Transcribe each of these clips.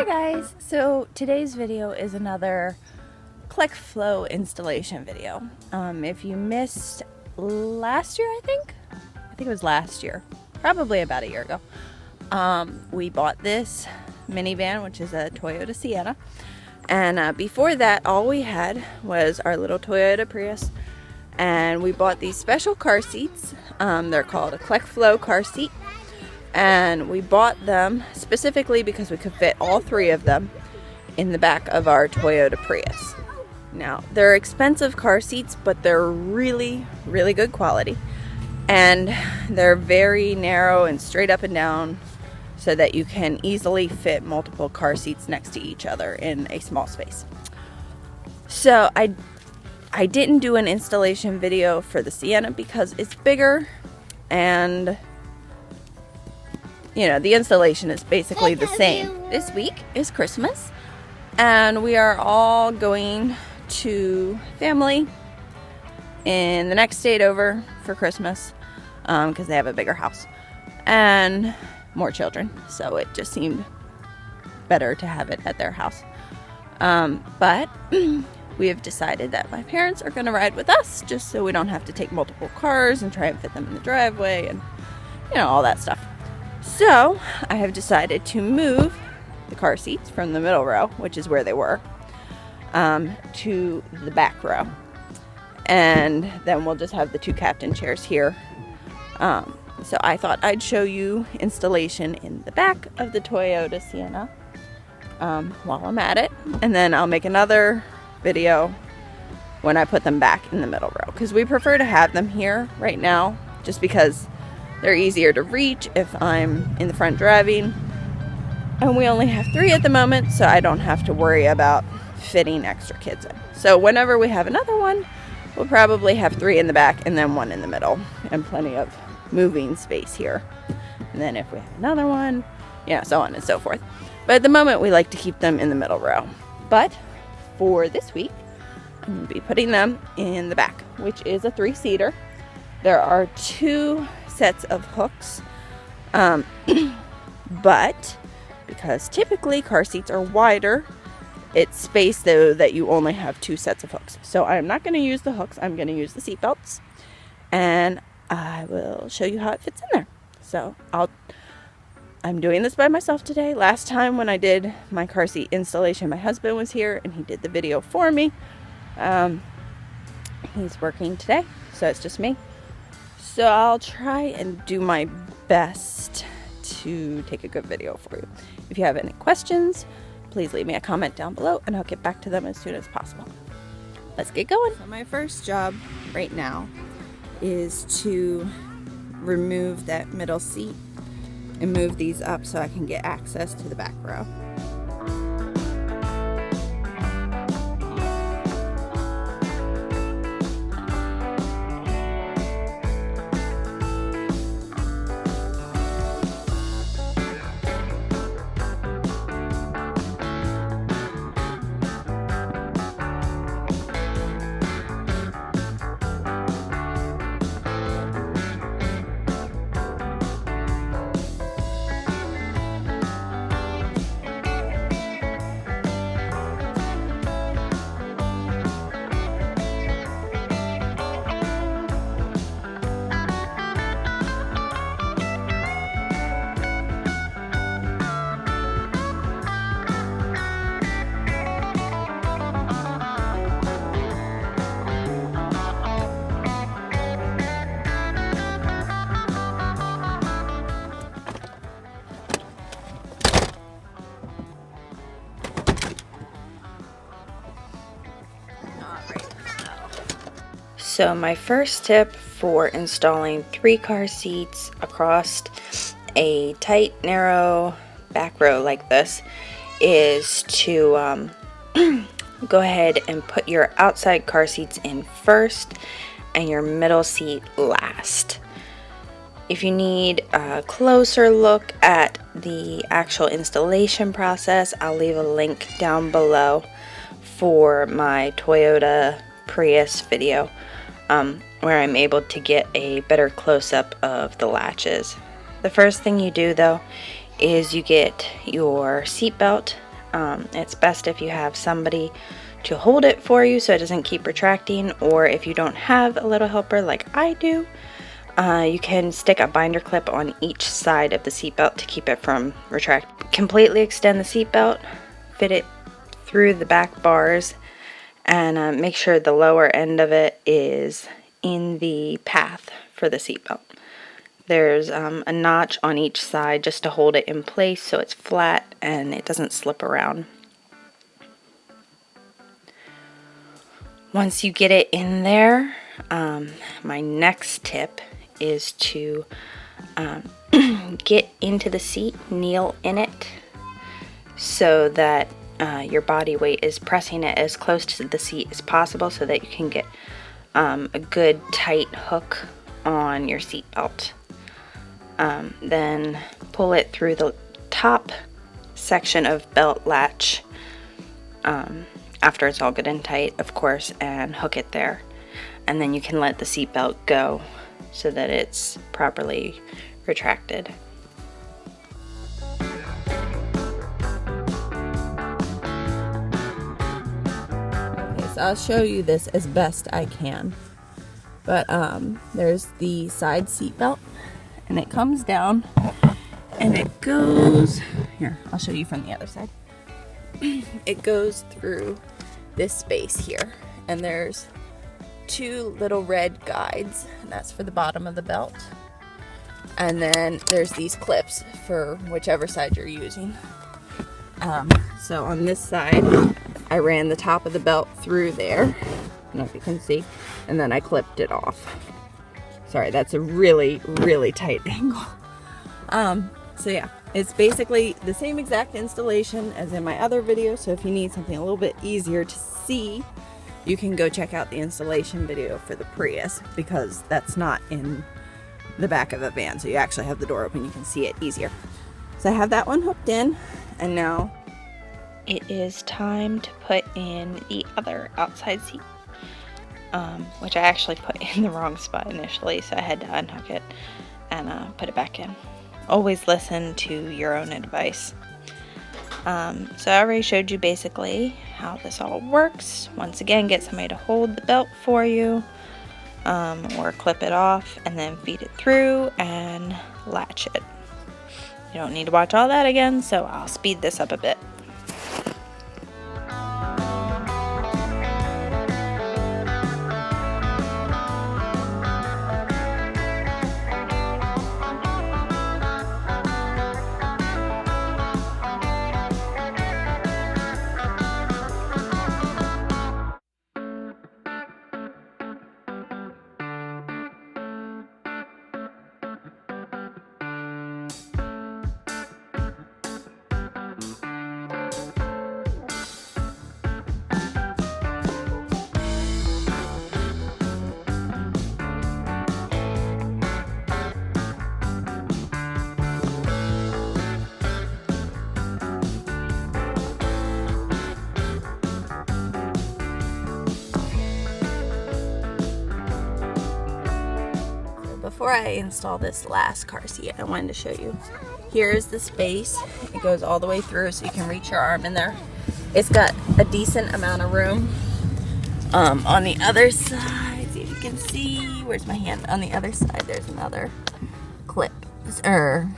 guys, so today's video is another Clek Fllo installation video. If you missed last year, I think it was last year, probably about a year ago, we bought this minivan, which is a Toyota Sienna, and before that all we had was our little Toyota Prius, and we bought these special car seats. They're called a Clek Fllo car seat. And we bought them specifically because we could fit all three of them in the back of our Toyota Prius. Now, they're expensive car seats, but they're really, really good quality. And they're very narrow and straight up and down so that you can easily fit multiple car seats next to each other in a small space. So I didn't do an installation video for the Sienna because it's bigger, and you know, the installation is basically the same. This week is Christmas, and we are all going to family in the next state over for Christmas because they have a bigger house and more children, so it just seemed better to have it at their house. But we have decided that my parents are going to ride with us just so we don't have to take multiple cars and try and fit them in the driveway and, you know, all that stuff. So I have decided to move the car seats from the middle row, which is where they were, to the back row. And then we'll just have the two captain chairs here. So I thought I'd show you installation in the back of the Toyota Sienna while I'm at it. And then I'll make another video when I put them back in the middle row, because we prefer to have them here right now just because they're easier to reach if I'm in the front driving, and we only have 3 at the moment, so I don't have to worry about fitting extra kids in. So whenever we have another one, we'll probably have 3 in the back and then 1 in the middle, and plenty of moving space here. And then if we have another one, yeah, so on and so forth. But at the moment we like to keep them in the middle row. But for this week, I'm going to be putting them in the back, which is a 3-seater. There are 2 sets of hooks, but because typically car seats are wider, it's spaced though that you only have 2 sets of hooks. So I'm not going to use the hooks, I'm going to use the seat belts, and I will show you how it fits in there. So I'm doing this by myself today. Last time when I did my car seat installation, my husband was here and he did the video for me. He's working today, so it's just me. So I'll try and do my best to take a good video for you. If you have any questions, please leave me a comment down below and I'll get back to them as soon as possible. Let's get going. So my first job right now is to remove that middle seat and move these up so I can get access to the back row. So my first tip for installing 3 car seats across a tight, narrow back row like this is to go ahead and put your outside car seats in first and your middle seat last. If you need a closer look at the actual installation process, I'll leave a link down below for my Toyota Prius video, where I'm able to get a better close-up of the latches. The first thing you do though is you get your seat belt It's best if you have somebody to hold it for you so it doesn't keep retracting, or if you don't have a little helper like I do, you can stick a binder clip on each side of the seatbelt to keep it from retracting. Completely extend the seatbelt, fit it through the back bars, and make sure the lower end of it is in the path for the seatbelt. There's a notch on each side just to hold it in place so it's flat and it doesn't slip around. Once you get it in there, my next tip is to get into the seat, kneel in it, so that your body weight is pressing it as close to the seat as possible so that you can get a good tight hook on your seat belt. Then pull it through the top section of belt latch after it's all good and tight, of course, and hook it there. And then you can let the seat belt go so that it's properly retracted. Okay, so I'll show you this as best I can. But there's the side seat belt, and it comes down and it goes here. I'll show you from the other side. It goes through this space here, and there's two little red guides, and that's for the bottom of the belt. And then there's these clips for whichever side you're using. So on this side, I ran the top of the belt through there. I don't know if you can see. And then I clipped it off. Sorry, that's a really, really tight angle. So yeah, it's basically the same exact installation as in my other video. So if you need something a little bit easier to see, you can go check out the installation video for the Prius, because that's not in the back of the van. So you actually have the door open, you can see it easier. So I have that one hooked in, and now It is time to put in the other outside seat, which I actually put in the wrong spot initially, so I had to unhook it and put it back in. Always listen to your own advice. So I already showed you basically how this all works. Once again, get somebody to hold the belt for you, or clip it off, and then feed it through and latch it. You don't need to watch all that again, so I'll speed this up a bit. Before I install this last car seat, I wanted to show you. Here's the space. It goes all the way through so you can reach your arm in there. It's got a decent amount of room. On the other side, see if you can see, where's my hand? On the other side, there's another clip, or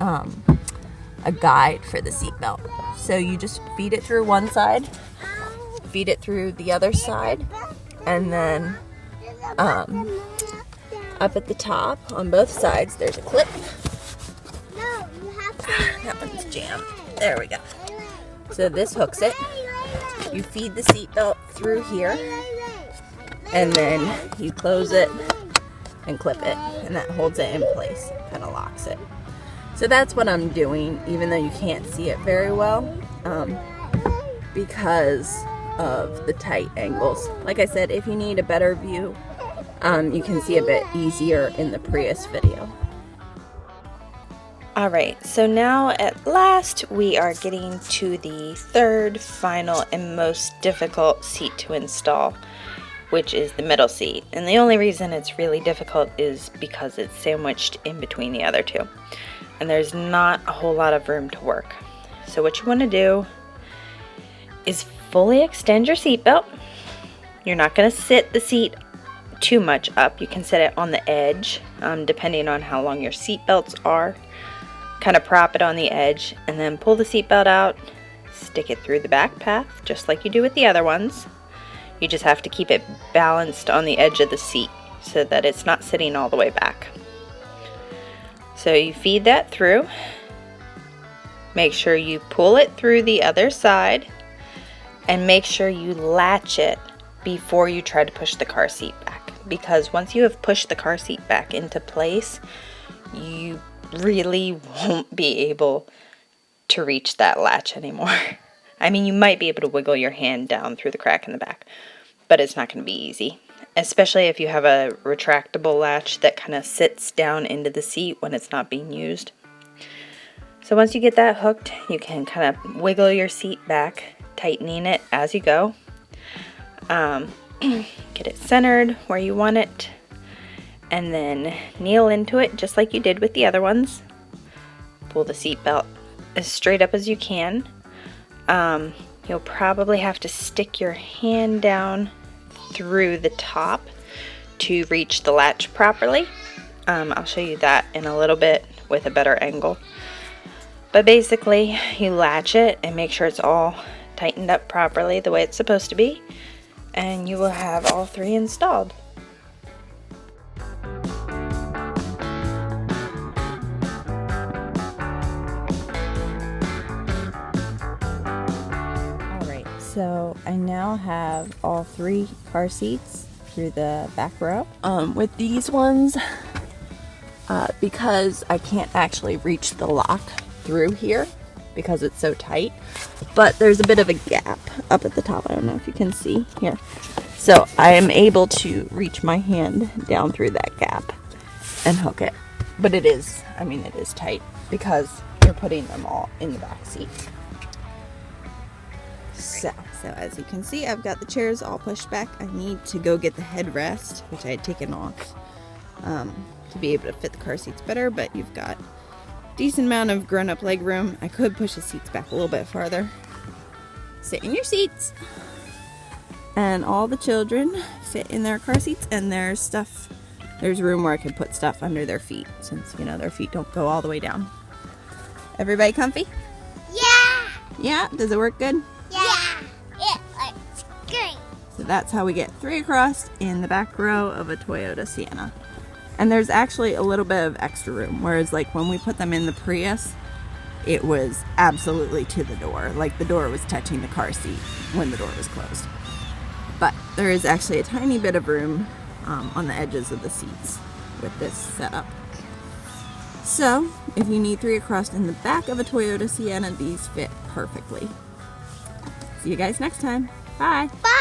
a guide for the seat belt. So you just feed it through one side, feed it through the other side, and then up at the top on both sides there's a clip. That one's jammed. There we go. So this hooks it. You feed the seat belt through here, and then you close it and clip it, and that holds it in place, kind of locks it. So that's what I'm doing, even though you can't see it very well, because of the tight angles. Like I said, if you need a better view, you can see a bit easier in the Prius video. Alright, so now at last we are getting to the third, final, and most difficult seat to install, which is the middle seat. And the only reason it's really difficult is because it's sandwiched in between the other two. And there's not a whole lot of room to work. So what you want to do is fully extend your seatbelt. You're not going to sit the seat too much up. You can sit it on the edge, depending on how long your seatbelts are. Kind of prop it on the edge and then pull the seatbelt out, stick it through the back path just like you do with the other ones. You just have to keep it balanced on the edge of the seat so that it's not sitting all the way back. So you feed that through. Make sure you pull it through the other side and make sure you latch it before you try to push the car seat back, because once you have pushed the car seat back into place, you really won't be able to reach that latch anymore. I mean, you might be able to wiggle your hand down through the crack in the back, but it's not going to be easy, especially if you have a retractable latch that kind of sits down into the seat when it's not being used. So once you get that hooked, you can kind of wiggle your seat back, tightening it as you go. Get it centered where you want it, and then kneel into it just like you did with the other ones. Pull the seat belt as straight up as you can. You'll probably have to stick your hand down through the top to reach the latch properly. I'll show you that in a little bit with a better angle. But basically, you latch it and make sure it's all tightened up properly the way it's supposed to be, and you will have all three installed. Alright, so I now have all three car seats through the back row. With these ones, because I can't actually reach the lock through here because it's so tight, but there's a bit of a gap up at the top. I don't know if you can see here. So I am able to reach my hand down through that gap and hook it. But it is tight because you're putting them all in the back seat. So as you can see, I've got the chairs all pushed back. I need to go get the headrest, which I had taken off, to be able to fit the car seats better, but you've got decent amount of grown-up leg room. I could push the seats back a little bit farther. Sit in your seats. And all the children fit in their car seats, and there's room where I can put stuff under their feet, since, you know, their feet don't go all the way down. Everybody comfy? Yeah! Yeah? Does it work good? Yeah! It looks great! So that's how we get 3 across in the back row of a Toyota Sienna. And there's actually a little bit of extra room, whereas like when we put them in the Prius, it was absolutely to the door. Like the door was touching the car seat when the door was closed. But there is actually a tiny bit of room on the edges of the seats with this setup. So if you need 3 across in the back of a Toyota Sienna, these fit perfectly. See you guys next time. Bye. Bye!